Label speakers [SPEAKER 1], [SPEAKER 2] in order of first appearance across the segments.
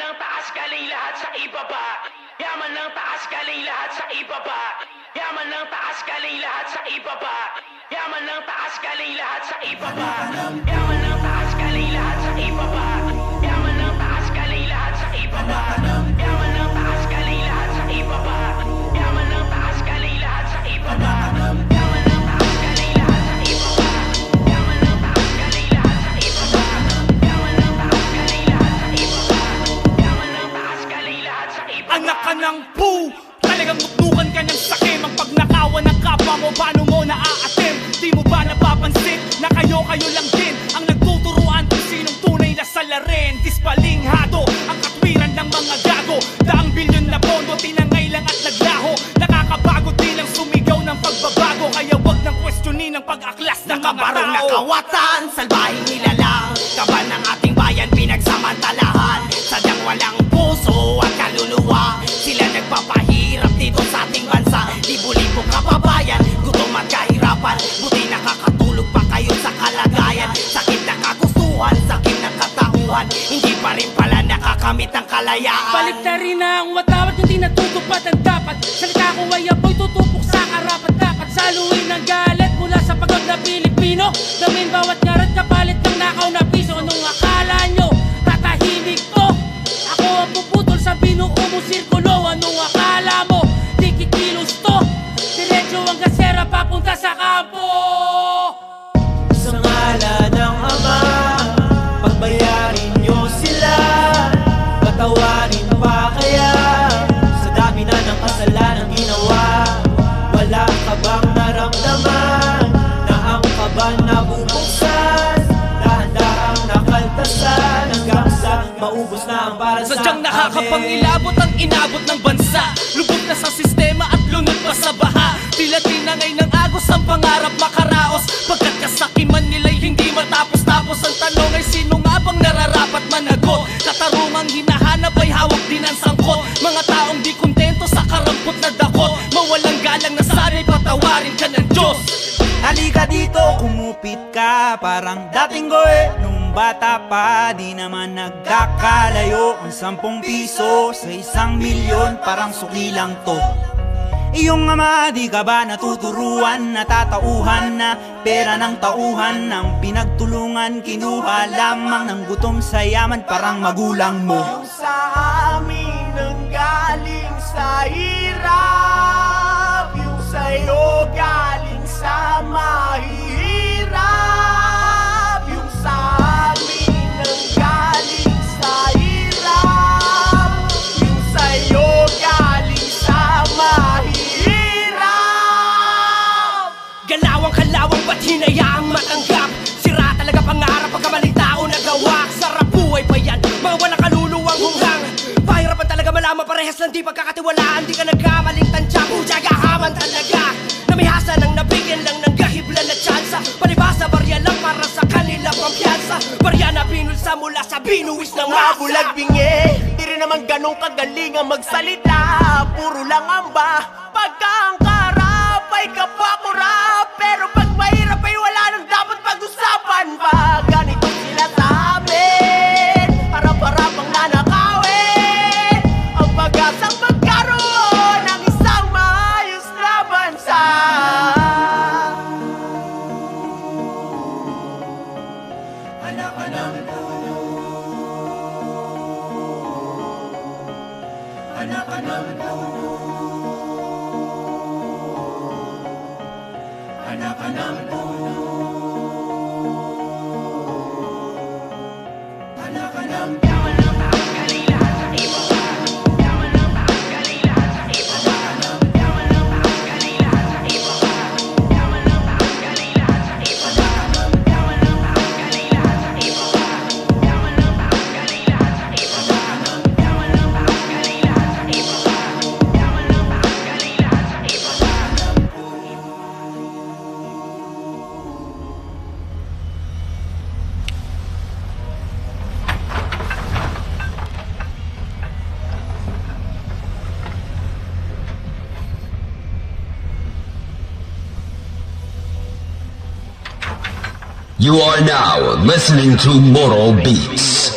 [SPEAKER 1] ng taas galing lahat sa ibaba. Yaman ng taas galing lahat sa ibaba. Yaman ng taas galing lahat sa ibaba. Yaman ng taas galing lahat sa ibaba. Yaman ng taas galing lahat sa ibaba. Yaman ng taas galing lahat sa ibaba. Yaman ng taas galing lahat sa ibaba. Yaman ng taas galing lahat sa ibaba. Yaman ng taas galing lahat sa ibaba. Yaman ng taas galing lahat sa ibaba. Yaman ng taas galing lahat sa ibaba. Yaman ng taas galing lahat sa ibaba.
[SPEAKER 2] Anak ka ng poo! Talagang nuknukan ka ng sakim. Ang pagnakawan ng kapwa mo, paano mo naaatim? Di mo ba napapansin na kayo lang din ang nagtuturuan kung sinong tunay na salarin? Dispalinghado ang katwiran ng mga gago. Daang bilyon na pondo, tinangay lang at naglaho. Nakakabago din ang sumigaw ng pagbabago. Kaya wag nang questionin ang pag-aklas ng mga
[SPEAKER 3] Barong
[SPEAKER 2] tao.
[SPEAKER 3] nakawatan, salbahing nilalang. Kaban ng ating bayan pinagsamantalahan. Sadyang walang puso at kaluluwa. Sila nagpapahirap dito sa ating bansa. Libo-libo kababayan, gutom at kahirapan. Buti nakakatulog pa kayo sa kalagayan. Sakit na kagustuhan, sakit na katauhan. Hindi pa rin pala nakakamit ang kalayaan.
[SPEAKER 4] Balik na rin na ang watawat, hindi natutupad ang dapat. Salita ko ay apoy, tutupok sa karapat dapat. Saluhin ang galit mula sa pagod na Pilipino. Damin bawat ngarat kapalit ng nakaw na piso. Anong akala nyo? Tatahimik to? Ako ang puputol sa binuo mo sirkulo. Anong akala mo? Di kikilos to? Diretso ang gasera papunta sa kampo.
[SPEAKER 3] Sa ngalan ng Ama, pagbayarin nyo sila. Patawarin pa kaya sa dami na ng kasalanan ginawa. Wala ka bang naramdaman na ang kaban nabubuksan? Dahan-dahang nakaltasan hanggang sa maubos na ang para sa
[SPEAKER 2] Sadyang
[SPEAKER 3] amin.
[SPEAKER 2] nakakapangilabot ang inabot ng bansa. Lubog na sa sistema at lunod pa sa baha. Tila tinangay ng agos ang pangarap makaraos. Pagkat kasakiman nila'y hindi matapos-tapos. Ang tanong ay sino nga bang nararapat managot? Katarungang hinahanap ay hawak din ang sangkot. Mga taong di kontento sa karampot na dakot. Mawalang galang na sana'y patawarin ka ng Diyos.
[SPEAKER 5] Halika dito, kumupit ka. Parang dating goe nung bata pa. Di naman nagkakalayo ang 10 piso sa 1,000,000. Parang suki lang to. Iyong ama, di ka ba natuturuan? Natatauhan na pera ng tauhan. Ang pinagtulungan, kinuha lamang ng gutom sa yaman. Parang magulang mo.
[SPEAKER 3] Yung sa amin ang galing sa hirap. Yung sa'yo galing sa mahirap. Yung sa amin ang galing sa hirap. Yung sa'yo galing sa mahirap.
[SPEAKER 2] Galawang kalawang ba't hinayaang matanggap? Sira talaga pangarap pagkamaling tao nagawa. Sarap buhay pa yan, mga walang kaluluwang hunghang. Pahirapan talaga malaman parehas lang di pagkakatiwalaan. Di ka nagkamaling tansya, pudyagahaman talaga. Namihasa nang nabigyan lang ng gahiblan na tsansa. Palibasa barya lang para sa kanila pampiyansa. Barya na binulsa mula sa binuwis ng masa.
[SPEAKER 3] Mabulag bingi, di rin naman ganun kagaling ang magsalita. Puro lang amba, pagka ang karap ay kapakurap. Pero pag mahirap ay wala nang dapat pag-usapan pa. Ganito sila sa amin, harap-harap ang nanakawin. Ang pag-asang magkaroon ng isang maayos na bansa. Anak ka ng puno, anak ka ng puno, anak ka ng puno, anak ka ng puno.
[SPEAKER 1] Yaman ng taas galing lahat sa ibaba. Yaman ng taas galing lahat sa ibaba. Yaman ng taas galing lahat sa ibaba. Yaman ng taas galing lahat sa ibaba. Yaman ng taas galing lahat sa ibaba. Yaman ng taas galing lahat sa ibaba. Yaman ng taas galing lahat sa ibaba. Yaman ng taas galing lahat sa ibaba.
[SPEAKER 6] You are now listening to Moro Beats.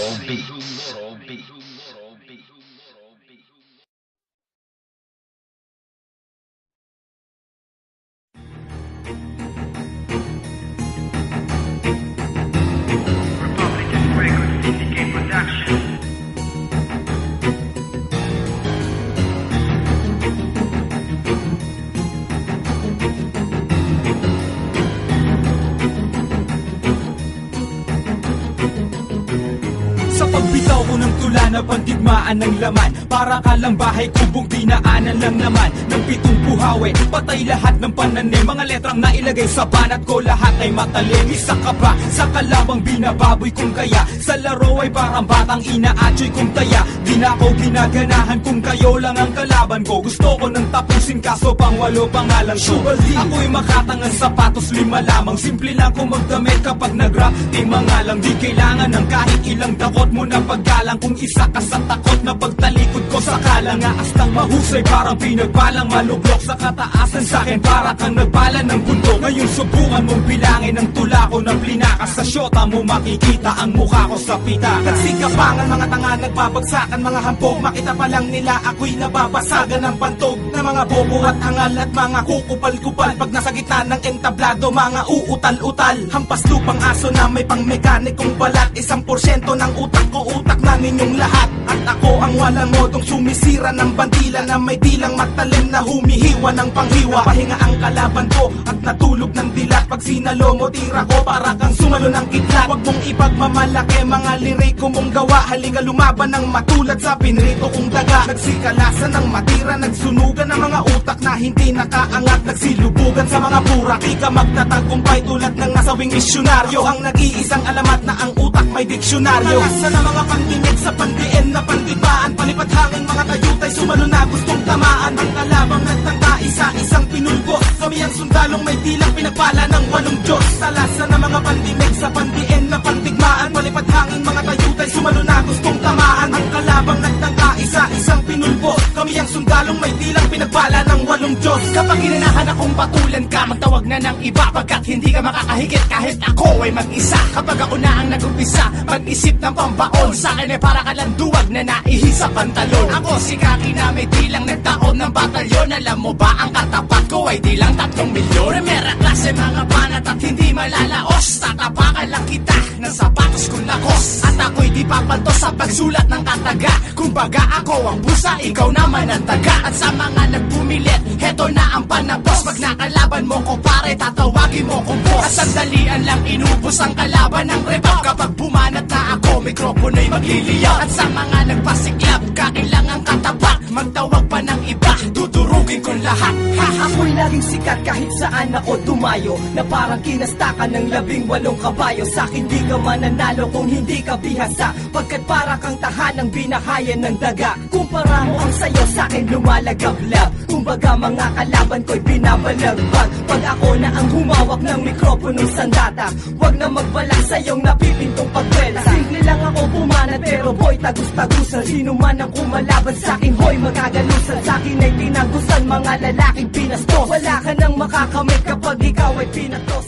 [SPEAKER 5] Wala na pang digmaan ng laman, para ka lang bahay kubong dinaanan lang naman ng pitong buhawi. Patay lahat ng pananim, mga letrang nailagay sa banat ko, lahat ay matalim. Isa ka ba sa kalabang binababoy kung kaya, sa laro ay parang batang inaatsoy kung taya. Di na ako ginaganahan kung kayo lang ang kalaban ko. Gusto ko nang tapusin kaso pang walo pangalan ko. Ako'y makatangang sapatos, 5 lamang. Simple lang kung magdamit kapag nag-rap, di mga lang. Di kailangan ng kahit ilang dakot mo na paggalang. Kung isa ka sa takot na pagtalikod ko sa kalanga, astang mahusay parang pinagbalang malublok sa kataasan. Sa'kin para kang nagbala ng bundok. Ngayon subukan mong bilangin ang tula ko na plinaka. Sa syota mo makikita ang mukha ko sa pitaka.
[SPEAKER 3] Nagsikapangan mga tanga, nagbabagsakan mga hampog. Makita pa lang nila ako'y nababasagan ng pantog na mga bobo at hangal at mga kukupal-kupal. Pag nasa gitna ng entablado, mga uutal-utal. Hampas lupang aso na may pang mekanikong balat. 1% ng utak ko, utak na ninyong lahat. At ako ang walang modong sumisira ng bandila na may dilang matalim na humihiwa ng panghiwa. Pahinga ang kalaban ko at natulog ng dilat. Pag sinalo mo, tira ko para kang sumalo ng kidlat. Huwag mong ipagmamalaki mga liriko mong gawa. Halika lumaban ng matulad sa pinrito kong daga. Nagsikalasan ng matira, nagsunugan ng mga utak na hindi nakaangat. Nagsilubugan sa mga pura, di ka magtatagumpay tulad ng nasawing misyonaryo. Ang nag-iisang alamat na ang utak may diksyonaryo. Nalasan ng mga pandinig sa pandiin na pandibaan. Palipat hangin mga kayutay, sumalo na gustong tamaan. Ang kalabang nagtangka, isa-isang pinulbos. Kami ang sundalong may dilang pinagpala ng 8 Diyos. Talasan ng mga pandinig sa pandiin na pandigmaan. Palipat hangin mga kayutay, sumalo na gustong tamaan. Ang kalabang nagtangka, isa-isang pinulbos. Kami ang sundalong may dilang pinagpala ng 8 Diyos.
[SPEAKER 2] Kapag inanahan akong patulan ka, magtawag na ng iba. Pagkat hindi ka makakahigit kahit ako ay mag-isa. Kapag ako na ang nag-umpisa, mag-isip ng pambaon. Sa akin ay para ka lang duwag na naihi sa pantalon. Ako si Kaki na may dilang nagtaon ng batalyon. Alam mo ba ang katapat ko ay dilang 3 milyon. Primera klase mga banat at hindi malalaos. Tatapakan lang kita ng sapatos kong lakos. At ako'y di papalto sa pagsulat ng kataga. Kumbaga ako ang busa, ikaw naman ang taga. At sa mga nagpumilit, heto na ang panabos. Pag nakalaban mo ko pare, tatawagin mo kong boss. At sandalian lang inubos ang kalaban ng rebab. Kapag bumanat na ako, mikropono'y magliliyaw. At sa mga nagpasiklab, kailangang katapat. Magtawag pa ng iba, dudurugin kong lahat. Ako'y laging sikat kahit saan ako tumayo. Na parang kinastakan ng 18 kabayo. Sa'kin di ka mananalo kung hindi ka bihasa. Pagkat para kang tahanang binahayan ng daga. Kumpara mo ang sayo, sa'kin lumalagablab. Kumbaga mga kalaban ko'y binabalagbag. Pag ako na ang humawak ng mikroponong sandata, wag na magbalak sa iyong napipintong pagkwela. Simple lang ako bumanat pero boy tagus-tagusan. Sino man ang kumalaban sa'kin, hoy magagalusan. Sa'kin ay tinagusan mga lalaking pinastos. Wala ka nang makakamit kapag ikaw ay pinatos.